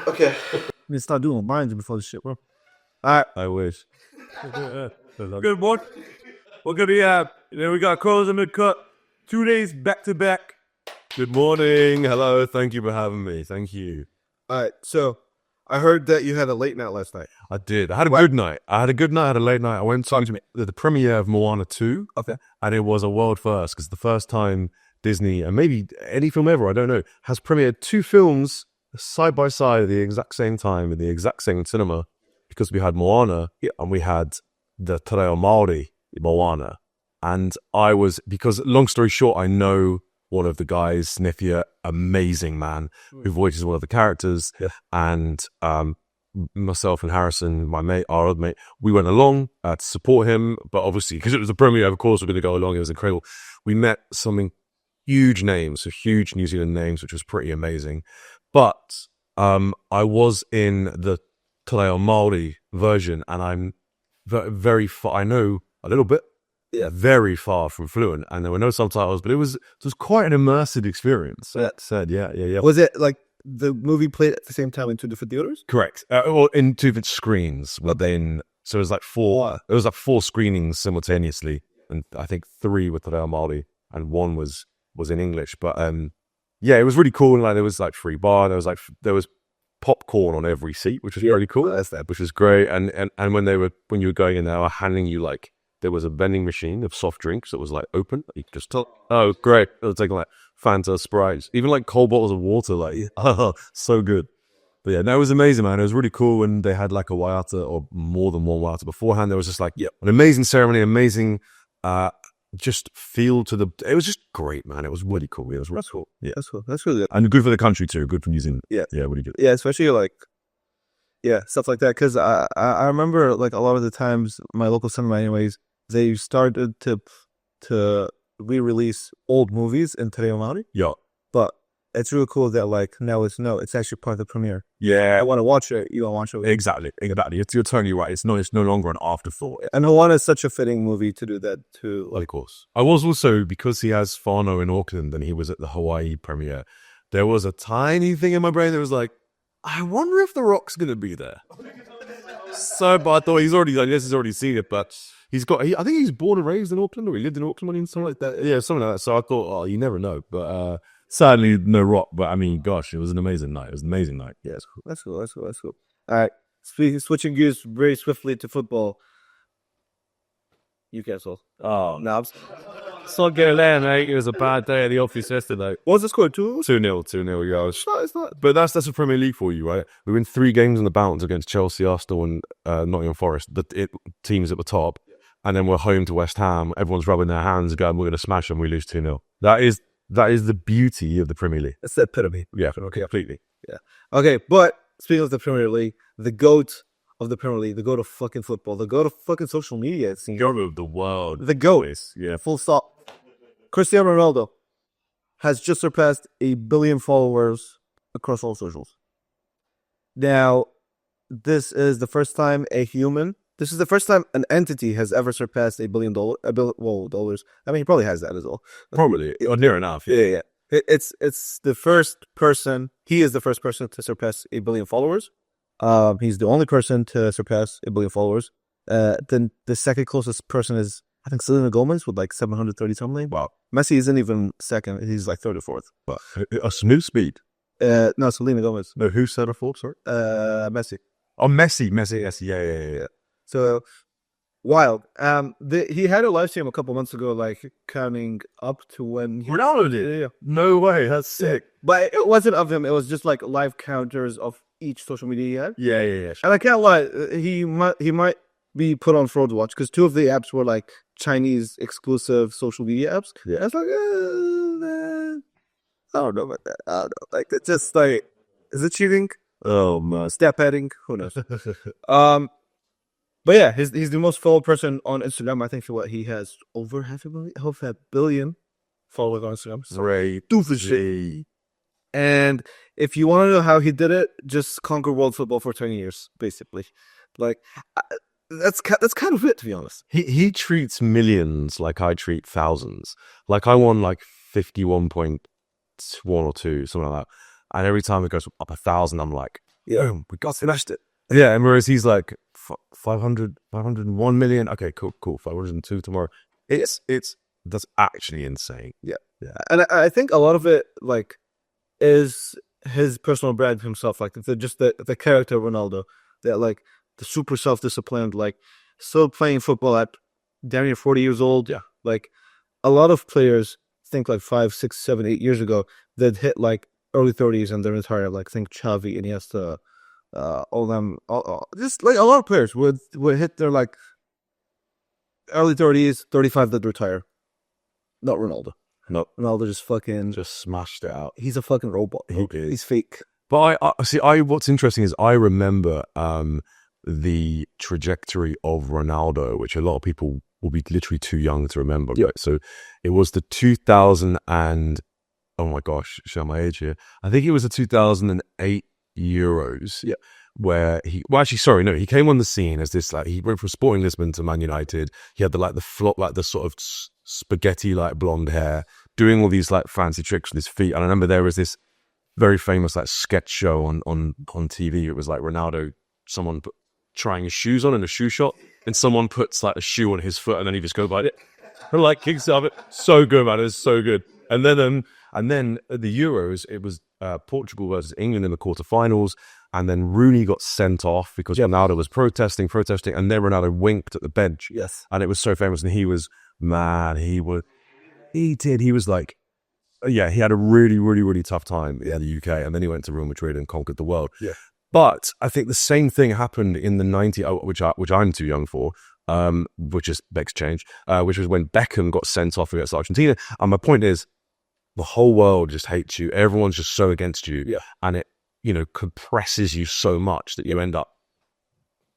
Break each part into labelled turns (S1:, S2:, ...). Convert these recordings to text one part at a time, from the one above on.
S1: Okay.
S2: We start doing lines before the shit, bro. All right.
S3: I wish. Good morning. We're gonna we got calls in the cut. 2 days back to back. Good morning. Hello. Thank you for having me. Thank you.
S1: All right. So I heard that you had a late night last night.
S3: I did. I had a good night. I had a late night. I went to the premiere of Moana 2.
S1: Okay.
S3: And it was a world first because the first time Disney, and maybe any film ever, I don't know, has premiered 2 films side by side at the exact same time in the exact same cinema, because we had Moana and we had the Te Reo Māori Moana. And because long story short, I know one of the guys, Snithia, amazing man, who voices one of the characters. Yeah. And myself and Harrison, our other mate, we went along to support him. But obviously, because it was a premiere, of course, we're going to go along. It was incredible. We met some huge names, so huge New Zealand names, which was pretty amazing. But I was in the Te Reo Māori version, and I'm very far. I know a little bit. Yeah, very far from fluent, and there were no subtitles, but it was quite an immersive experience. That said, yeah.
S1: Was it like the movie played at the same time in 2 different theaters?
S3: Correct. Or in 2 different screens. But then, so it was like 4. It was like 4 screenings simultaneously, and I think 3 with Te Reo Māori, and 1 was in English. But yeah, it was really cool. And like there was like free bar. There was popcorn on every seat, which was really cool. Which was great. And when you were going in there, they were handing you like. There was a vending machine of soft drinks that was like open. You could just tell, oh, great. It was taking like Fanta, Sprites, even like cold bottles of water. Like, oh, so good. But yeah, no, it was amazing, man. It was really cool. And they had like a waiata or more than one waiata beforehand. There was just like, an amazing ceremony, amazing just feel to it was just great, man. It was really cool. It was really cool. Yeah,
S1: that's cool. That's really good.
S3: And good for the country too. Good for New Zealand.
S1: Yeah,
S3: really good.
S1: Yeah, especially like, stuff like that. Because I remember like a lot of the times my local cinema, anyways, they started to re-release old movies in Te Reo Māori.
S3: Yeah.
S1: But it's really cool that like now it's actually part of the premiere.
S3: Yeah.
S1: I want to watch it. You want to watch it.
S3: Exactly. You're totally right. It's no longer an afterthought.
S1: And Moana is such a fitting movie to do that too.
S3: Of course. I was also, because he has whānau in Auckland and he was at the Hawaii premiere, there was a tiny thing in my brain that was like, I wonder if The Rock's going to be there. So, but I thought he's already seen it, but I think he's born and raised in Auckland, or he lived in Auckland and something like that. Yeah, something like that. So I thought, you never know. But sadly, no Rock. But I mean, gosh, it was an amazing night.
S1: Yeah, that's cool. All right, switching gears very swiftly to football. Newcastle.
S3: Oh,
S1: no,
S3: it's not good there, mate. It was a bad day at the office yesterday.
S1: What was the score? 2-0?
S3: 2-0, yeah.
S1: It's not.
S3: But that's a Premier League for you, right? We win 3 games on the bounce against Chelsea, Arsenal, and Nottingham Forest, teams at the top. And then we're home to West Ham. Everyone's rubbing their hands, going, we're going to smash them. We lose 2-0. That is the beauty of the Premier League.
S1: It's the epitome.
S3: Yeah, okay, completely.
S1: Yeah. Okay, but speaking of the Premier League, the GOAT of the Premier League, the GOAT of fucking football, the GOAT of fucking social media, it seems.
S3: GOAT of the world.
S1: The GOAT.
S3: Yeah.
S1: Full stop. Cristiano Ronaldo has just surpassed 1 billion followers across all socials. Now, this is the first time an entity has ever surpassed $1 billion. Dollars. I mean, he probably has that as well.
S3: Probably, or near enough.
S1: Yeah. It's the first person. He is the first person to surpass 1 billion followers. He's the only person to surpass 1 billion followers. Then the second closest person is, I think, Selena Gomez with like 730 something.
S3: Wow.
S1: Messi isn't even second. He's like third or fourth.
S3: But a new speed.
S1: No, Selena Gomez.
S3: No, who said a fourth? Sorry.
S1: Messi.
S3: Oh, Messi. Yes, yeah.
S1: So wild. He had a live stream a couple months ago, like counting up to when
S3: Ronaldo did.
S1: Yeah.
S3: No way. That's sick.
S1: But it wasn't of him. It was just like live counters of each social media he had.
S3: Yeah.
S1: And I can't lie, he might be put on fraud watch because 2 of the apps were like Chinese exclusive social media apps.
S3: Yeah.
S1: I was like, man, I don't know about that. I don't know. Like, it's just like, is it cheating?
S3: Oh man,
S1: step adding? Who knows? But yeah, he's the most followed person on Instagram. I think he has over half a billion followers on Instagram.
S3: Great.
S1: Do the shit. And if you want to know how he did it, just conquer world football for 20 years, basically. Like, that's kind of it, to be honest.
S3: He treats millions like I treat thousands. Like I won like 51.1 or 2, something like that. And every time it goes up 1,000, I'm like,
S1: Yeah.
S3: Boom, we got smashed it. Yeah, and whereas he's like 501 million. Okay, cool. 502 tomorrow. That's actually insane.
S1: Yeah. And I think a lot of it like is his personal brand himself, like the character Ronaldo, that like the super self-disciplined, like still playing football at damn near 40 years old.
S3: Yeah.
S1: Like a lot of players think like 5, 6, 7, 8 years ago that hit like early 30s and they're retired. Like think Xavi, Iniesta, all them, just like a lot of players would hit their like early 30s, 35 that retire. Not Ronaldo.
S3: No,
S1: Ronaldo just fucking
S3: just smashed it out.
S1: he's a fucking robot.
S3: He is.
S1: He's fake.
S3: But I see. What's interesting is I remember the trajectory of Ronaldo, which a lot of people will be literally too young to remember.
S1: Yeah.
S3: Right? So it was the 2000 and oh my gosh, show my age here. I think it was the 2008 Euros.
S1: Yeah.
S3: Where he he came on the scene as this, like, he went from Sporting Lisbon to Man United. He had the flop, like the sort of spaghetti like blonde hair, doing all these like fancy tricks with his feet. And I remember there was this very famous like sketch show on TV. It was like Ronaldo, someone trying his shoes on in a shoe shot, and someone puts like a shoe on his foot, and then he just goes by it, and like kicks it up. So good, man. It was so good. And then at the Euros, it was Portugal versus England in the quarterfinals. And then Rooney got sent off because Ronaldo was protesting, and then Ronaldo winked at the bench.
S1: Yes.
S3: And it was so famous. And he was mad. He was like, yeah, he had a really, really, really tough time in the UK. And then he went to Real Madrid and conquered the world.
S1: Yeah.
S3: But I think the same thing happened in the 90s, which I'm too young for, which is Beck's change, which was when Beckham got sent off against Argentina. And my point is, the whole world just hates you. Everyone's just so against you.
S1: Yeah.
S3: And it, compresses you so much that you end up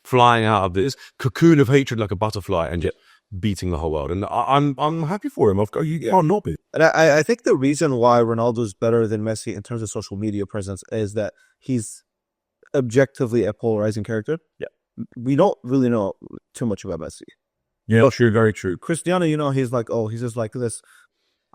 S3: flying out of this cocoon of hatred like a butterfly and just beating the whole world. And I'm happy for him. You can't not be.
S1: And I think the reason why Ronaldo is better than Messi in terms of social media presence is that he's objectively a polarizing character.
S3: Yeah.
S1: We don't really know too much about Messi.
S3: Yeah, true, very true.
S1: Cristiano, he's like, he's just like this.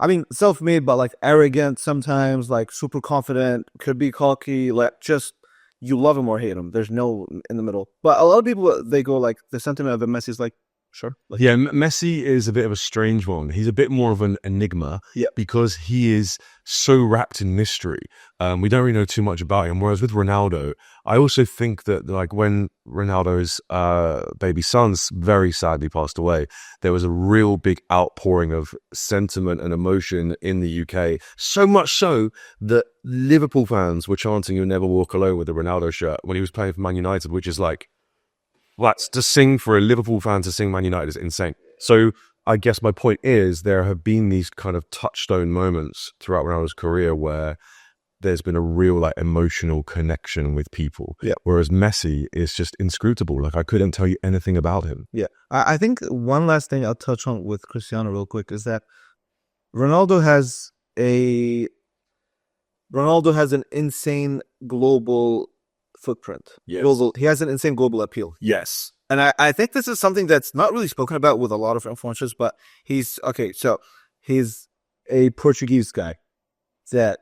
S1: I mean, self-made, but like arrogant sometimes, like super confident, could be cocky, like just you love him or hate him. There's no in the middle. But a lot of people, they go like the sentiment of Messi is like, sure. Like,
S3: yeah, Messi is a bit of a strange one. He's a bit more of an enigma because he is so wrapped in mystery. We don't really know too much about him. Whereas with Ronaldo, I also think that like when Ronaldo's baby sons very sadly passed away, there was a real big outpouring of sentiment and emotion in the UK. So much so that Liverpool fans were chanting "You'll never walk alone" with the Ronaldo shirt when he was playing for Man United, which is like, that's to sing for a Liverpool fan to sing Man United is insane. So I guess my point is there have been these kind of touchstone moments throughout Ronaldo's career where there's been a real like emotional connection with people.
S1: Yeah.
S3: Whereas Messi is just inscrutable. Like I couldn't tell you anything about him.
S1: Yeah. I think one last thing I'll touch on with Cristiano real quick is that Ronaldo has an insane global footprint.
S3: Yes.
S1: He has an insane global appeal.
S3: Yes.
S1: And I think this is something that's not really spoken about with a lot of influencers, but he's a Portuguese guy that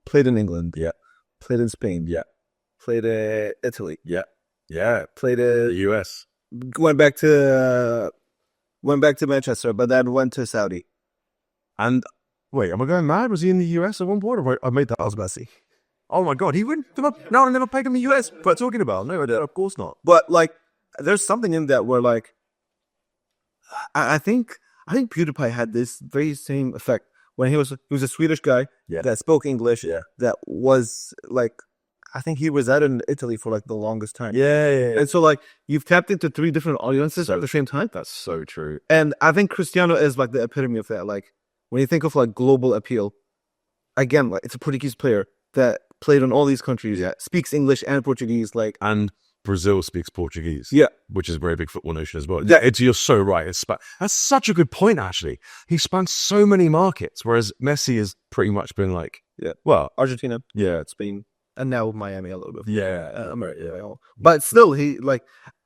S1: played in England.
S3: Yeah.
S1: Played in Spain.
S3: Yeah.
S1: Played in Italy.
S3: Yeah. Yeah.
S1: Played in
S3: the US.
S1: Went back to Manchester, but then went to Saudi.
S3: And wait, am I going mad? Was he in the US at one point? Or I made that as Messi. Oh my God, he went. No, I never played in the US. But talking about no, of course not.
S1: But like, there's something in that where like, I think PewDiePie had this very same effect when he was a Swedish guy that spoke English.
S3: Yeah.
S1: That was like, I think he was out in Italy for like the longest time.
S3: Yeah.
S1: And so like you've tapped into 3 different audiences at the same time.
S3: That's so true.
S1: And I think Cristiano is like the epitome of that. Like when you think of like global appeal, again, like it's a Portuguese player that played in all these countries, speaks English and Portuguese, like,
S3: and Brazil speaks Portuguese, which is a very big football nation as well. Yeah, you're so right. That's such a good point. Actually, he spans so many markets, whereas Messi has pretty much been like,
S1: well, Argentina,
S3: yeah,
S1: Spain, and now Miami a little bit.
S3: Yeah,
S1: America. But still,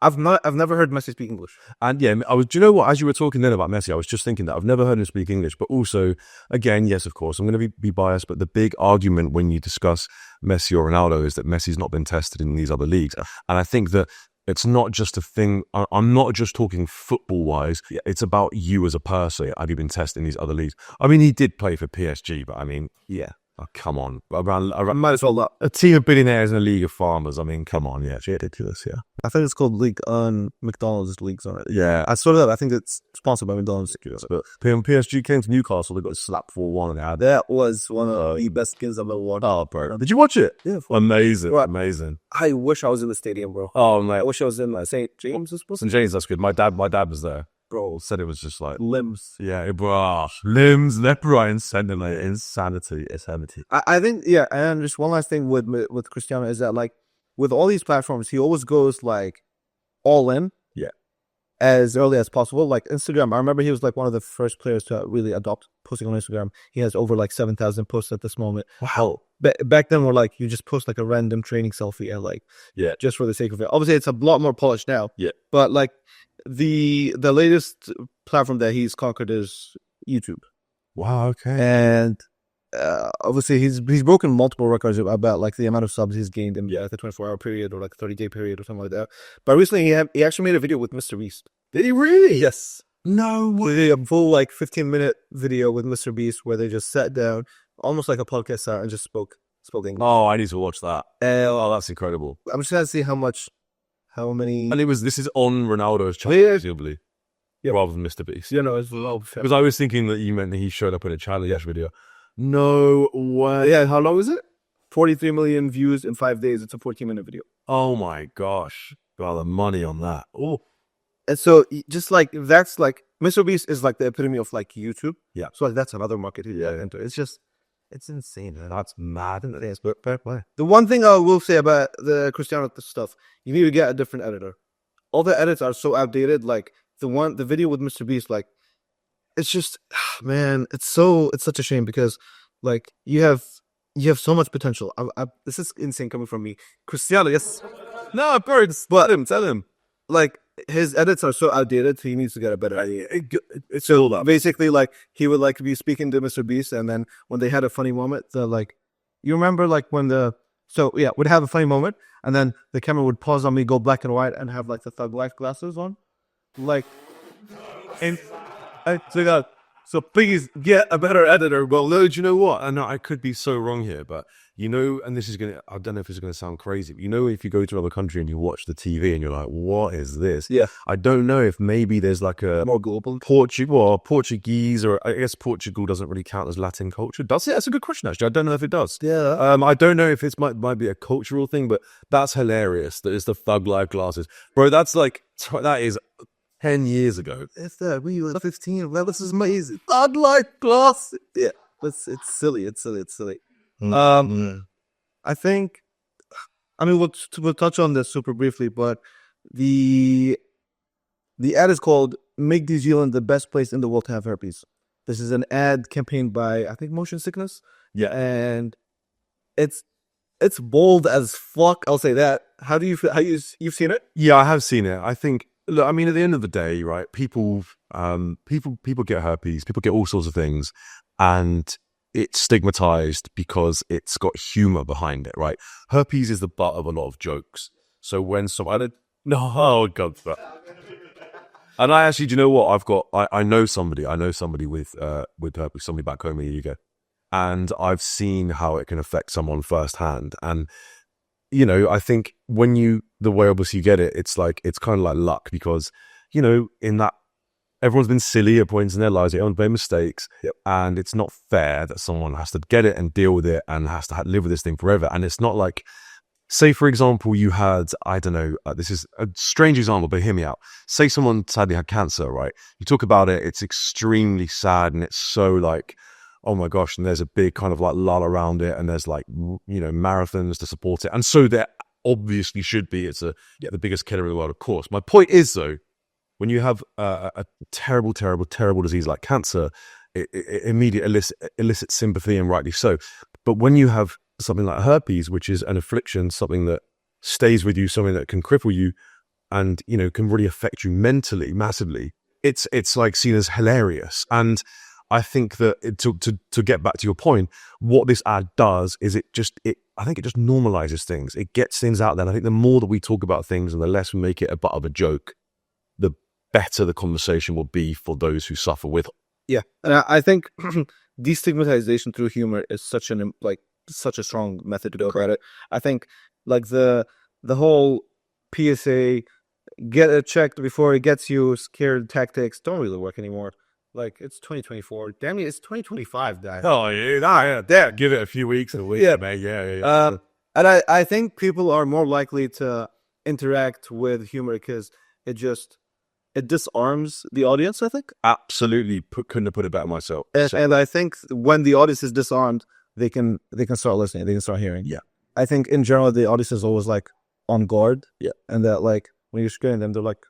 S1: I've never heard Messi speak English.
S3: And yeah, do you know what? As you were talking then about Messi, I was just thinking that I've never heard him speak English, but also, again, yes, of course, I'm going to be biased, but the big argument when you discuss Messi or Ronaldo is that Messi's not been tested in these other leagues. And I think that it's not just a thing. I'm not just talking football wise. It's about you as a person. Have you been tested in these other leagues? I mean, he did play for PSG, but I mean, yeah. Oh, come on.
S1: Might as well not.
S3: A team of billionaires in a league of farmers. I mean, come on. Yeah, it's ridiculous. Yeah.
S1: I think it's called League on McDonald's leagues on it.
S3: Yeah.
S1: I saw that. I think it's sponsored by McDonald's.
S3: But when PSG came to Newcastle, they got slapped 4-1.
S1: That was one of the best games I've ever watched.
S3: Oh, bro. Did you watch it?
S1: Yeah.
S3: Amazing.
S1: Right.
S3: Amazing.
S1: I wish I was in the stadium, bro.
S3: Oh, mate.
S1: I wish I was in St. James.
S3: St. James, that's good. My dad was there.
S1: Bro,
S3: Said it was just like
S1: limbs.
S3: Yeah, bro. Limbs, left, right, and center, like insanity.
S1: I think, yeah, and just one last thing with Cristiano is that, like, with all these platforms, he always goes like all in.
S3: Yeah.
S1: As early as possible. Like Instagram, I remember he was like one of the first players to really adopt posting on Instagram. He has over like 7,000 posts at this moment.
S3: Wow.
S1: Back then, we're like, you just post like a random training selfie and like,
S3: yeah,
S1: just for the sake of it. Obviously, it's a lot more polished now.
S3: Yeah.
S1: But like the latest platform that he's conquered is YouTube.
S3: Wow. Okay.
S1: And obviously he's broken multiple records about like the amount of subs he's gained in the 24-hour period or like 30-day period or something like that. But recently he actually made a video with Mr. Beast.
S3: Did he really?
S1: Yes.
S3: No way.
S1: A full like 15-minute video with Mr. Beast where they just sat down, almost like a podcast style, and just spoke English.
S3: Oh, I need to watch that. Oh, that's incredible.
S1: I'm just gonna see how many.
S3: And this is on Ronaldo's channel, presumably. Yeah. Rather than Mr. Beast.
S1: You know, it's low.
S3: Because I was thinking that you meant that he showed up in a challenge video. No way.
S1: Yeah, how long is it? 43 million views in 5 days. It's a 14-minute video.
S3: Oh my gosh. Got the money on that. Oh.
S1: And so just like that's like Mr. Beast is like the epitome of like YouTube.
S3: Yeah.
S1: So like that's another market to get into. It's insane. Man.
S3: That's mad.
S1: It is, but fair play. The one thing I will say about the Cristiano stuff, you need to get a different editor. All the edits are so outdated. Like the video with Mr. Beast, like it's just, man, it's such a shame because like you have so much potential. This is insane coming from me. Cristiano, yes.
S3: No, bro, tell him.
S1: Like his edits are so outdated, he needs to get a better idea.
S3: It's all up.
S1: Basically, like he would like be speaking to Mr. Beast, and then when they had a funny moment, you remember like when would have a funny moment, and then the camera would pause on me, go black and white, and have like the Thug Life glasses on, like, and
S3: so please get a better editor. Well, no, do you know what? I know I could be so wrong here, but you know, and I don't know if it's going to sound crazy, but you know, if you go to another country and you watch the TV and you're like, what is this?
S1: Yeah.
S3: I don't know if maybe there's like a
S1: more global
S3: Portuguese, or I guess Portugal doesn't really count as Latin culture. Does it? That's a good question, actually. I don't know if it does.
S1: Yeah.
S3: I don't know if it might be a cultural thing, but that's hilarious. That is the Thug Life glasses. Bro, that is 10 years ago.
S1: It's that we were 15. Well, this is amazing. Thug Life glasses. Yeah. It's silly. It's silly. I think, I mean, we'll touch on this super briefly, but the ad is called "Make New Zealand the Best Place in the World to Have Herpes." This is an ad campaigned by, I think, Motion Sickness.
S3: Yeah,
S1: and it's bold as fuck. I'll say that. How do you feel? You've seen it?
S3: Yeah, I have seen it. I think. Look, I mean, at the end of the day, right? People get herpes. People get all sorts of things, and it's stigmatized because it's got humor behind it, right? Herpes is the butt of a lot of jokes. So when oh god, and I actually, do you know what? I know somebody with herpes, somebody back home in the UK, and I've seen how it can affect someone firsthand. And you know, I think the way obviously you get it, it's kind of like luck, because you know, in that, everyone's been silly at points in their lives. Everyone's made mistakes, and it's not fair that someone has to get it and deal with it and has to live with this thing forever. And it's not like, say, for example, you had, I don't know, this is a strange example, but hear me out. Say someone sadly had cancer, right? You talk about it, it's extremely sad, and it's so like, oh my gosh, and there's a big kind of like lull around it, and there's like, you know, marathons to support it. And so there obviously should be. It's the biggest killer in the world, of course. My point is, though, when you have a terrible, terrible, terrible disease like cancer, it immediately elicits sympathy, and rightly so. But when you have something like herpes, which is an affliction, something that stays with you, something that can cripple you, and can really affect you mentally massively. It's like seen as hilarious. And I think that to get back to your point, what this ad does is I think it just normalizes things. It gets things out there. And I think the more that we talk about things and the less we make it a butt of a joke, the better the conversation will be for those who suffer with it.
S1: Yeah, and I think destigmatization through humor is such a strong method to go about it. I think like the whole PSA, get it checked before it gets you scared tactics don't really work anymore. Like, it's 2024. Damn it, it's 2025, guys.
S3: Oh, yeah, give it a few weeks and a week,
S1: Yeah.
S3: mate. Yeah.
S1: And I think people are more likely to interact with humor because it disarms the audience, I think.
S3: Absolutely, couldn't have put it better myself.
S1: And I think when the audience is disarmed, they can start listening. They can start hearing.
S3: Yeah.
S1: I think in general the audience is always like on guard.
S3: Yeah.
S1: And that like when you're scaring them, they're like,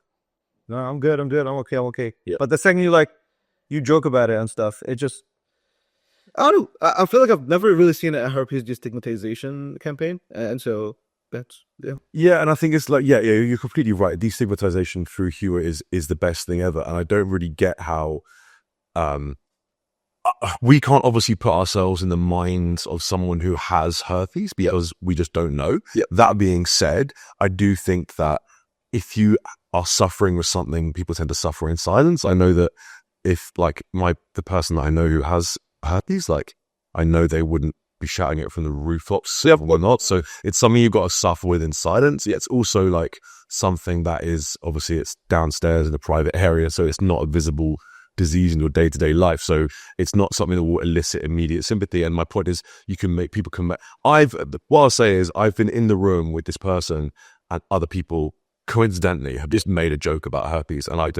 S1: "No, I'm good. I'm okay."
S3: Yeah.
S1: But the second you joke about it and stuff, it just I don't know. I feel like I've never really seen a herpes destigmatization campaign, and so that's
S3: Yeah, and I think it's like, yeah, you're completely right. Destigmatization through humor is the best thing ever, and I don't really get how we can't obviously put ourselves in the minds of someone who has herpes because we just don't know.
S1: Yep.
S3: That being said, I do think that if you are suffering with something, people tend to suffer in silence. I know that if like the person that I know who has herpes, like I know they wouldn't be shouting it from the rooftops or not. So it's something you've got to suffer with in silence. It's also like something that is obviously it's downstairs in a private area, so it's not a visible disease in your day-to-day life. So it's not something that will elicit immediate sympathy. And my point is, you can make people come back. What I'll say is I've been in the room with this person and other people coincidentally have just made a joke about herpes, and I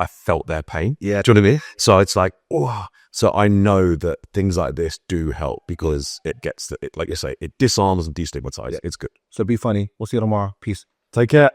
S3: felt their pain.
S1: Yeah.
S3: Do you know what I mean? So it's like, oh, so I know that things like this do help because it gets like you say, it disarms and destigmatizes.
S1: Yeah.
S3: It's good.
S1: So be funny. We'll see you tomorrow. Peace.
S3: Take care.